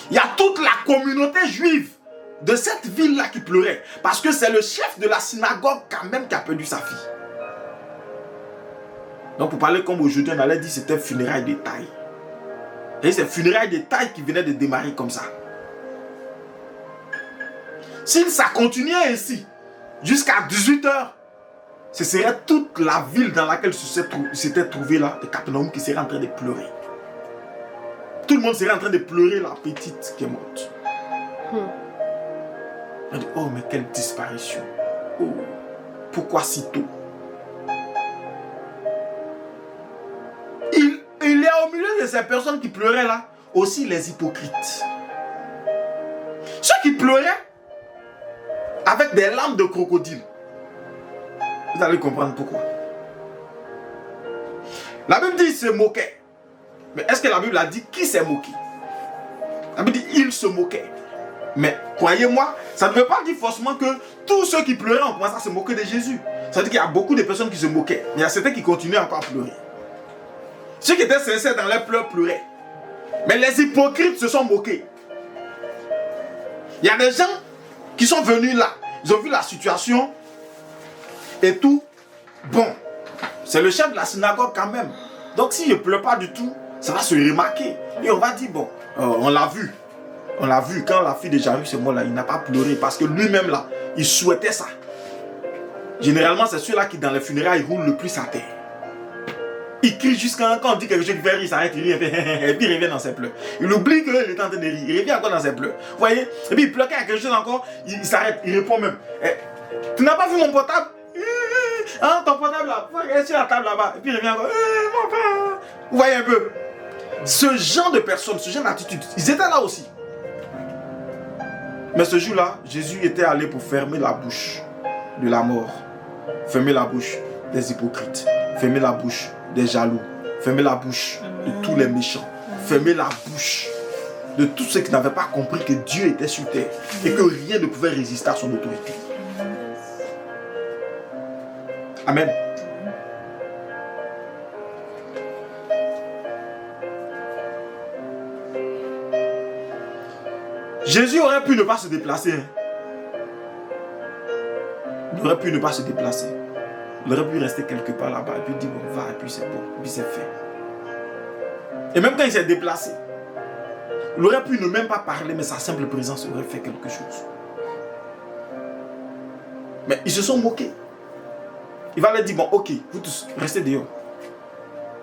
Il y a toute la communauté juive de cette ville-là qui pleurait. Parce que c'est le chef de la synagogue quand même qui a perdu sa fille. Donc pour parler comme aujourd'hui, on allait dire que c'était funérailles de taille. Et c'est funérailles de taille qui venaient de démarrer comme ça. Si ça continuait ainsi, jusqu'à 18h, ce serait toute la ville dans laquelle s'était trouvé là, de Capernaum, qui serait en train de pleurer. Tout le monde serait en train de pleurer la petite qui est morte. On dit, oh mais quelle disparition. Oh, pourquoi si tôt? Il est au milieu de ces personnes qui pleuraient là, aussi les hypocrites. Ceux qui pleuraient avec des larmes de crocodile. Vous allez comprendre pourquoi. La Bible dit qu'il se moquait. Mais est-ce que la Bible a dit qui s'est moqué? La Bible dit il se moquait. Mais croyez-moi, ça ne veut pas dire forcément que tous ceux qui pleuraient ont commencé à se moquer de Jésus. Ça veut dire qu'il y a beaucoup de personnes qui se moquaient. Mais il y a certains qui continuaient encore à pleurer. Ceux qui étaient sincères dans leurs pleurs pleuraient. Mais les hypocrites se sont moqués. Il y a des gens qui sont venus là. Ils ont vu la situation et tout. Bon, c'est le chef de la synagogue quand même. Donc s'il ne pleure pas du tout, ça va se remarquer. Et on va dire, bon, on l'a vu. On l'a vu quand la fille de Jairus, ce mot-là, il n'a pas pleuré parce que lui-même là, il souhaitait ça. Généralement, c'est ceux-là qui dans les funérailles roulent le plus à terre. Il crie jusqu'à quand on dit quelque chose qui fait rire, il s'arrête, il rit, et puis il revient dans ses pleurs. Il oublie qu'il est en train de rire, il revient encore dans ses pleurs. Vous voyez? Et puis il pleure, quand il y a quelque chose encore, il s'arrête, il répond même. Tu n'as pas vu mon portable? Hein, ton portable là, il est sur la table là-bas. Et puis il revient encore. Mon père. Vous voyez un peu? Ce genre de personnes, ce genre d'attitude, ils étaient là aussi. Mais ce jour-là, Jésus était allé pour fermer la bouche de la mort. Fermer la bouche des hypocrites. Fermer la bouche des jaloux. Fermer la bouche de tous les méchants. Fermer la bouche de tous ceux qui n'avaient pas compris que Dieu était sur terre et que rien ne pouvait résister à son autorité. Amen. Jésus aurait pu ne pas se déplacer. Il aurait pu ne pas se déplacer. Il aurait pu rester quelque part là-bas et puis dire bon, va, et puis c'est bon, et puis c'est fait. Et même quand il s'est déplacé, il aurait pu ne même pas parler, mais sa simple présence aurait fait quelque chose. Mais ils se sont moqués. Il va leur dire bon, ok, vous tous, restez dehors.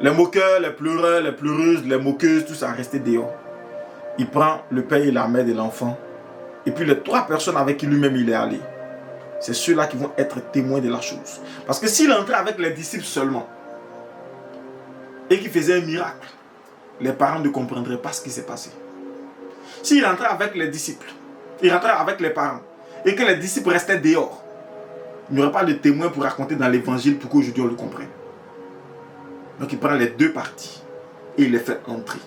Les moqueurs, les pleureurs, les pleureuses, les moqueuses, tout ça, restez dehors. Il prend le père et la mère de l'enfant. Et puis les 3 personnes avec qui lui-même il est allé. C'est ceux-là qui vont être témoins de la chose. Parce que s'il entrait avec les disciples seulement, et qu'il faisait un miracle, les parents ne comprendraient pas ce qui s'est passé. S'il rentrait avec les disciples, il rentrait avec les parents, et que les disciples restaient dehors, il n'y aurait pas de témoins pour raconter dans l'évangile pour qu'aujourd'hui on le comprenne. Donc il prend les 2 parties, et il les fait entrer.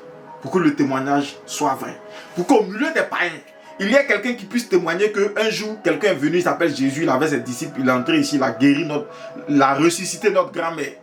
Pour que le témoignage soit vrai. Pour qu'au milieu des païens, il y ait quelqu'un qui puisse témoigner qu'un jour, quelqu'un est venu, il s'appelle Jésus, il avait ses disciples, il est entré ici, il a guéri il a ressuscité notre grand-mère.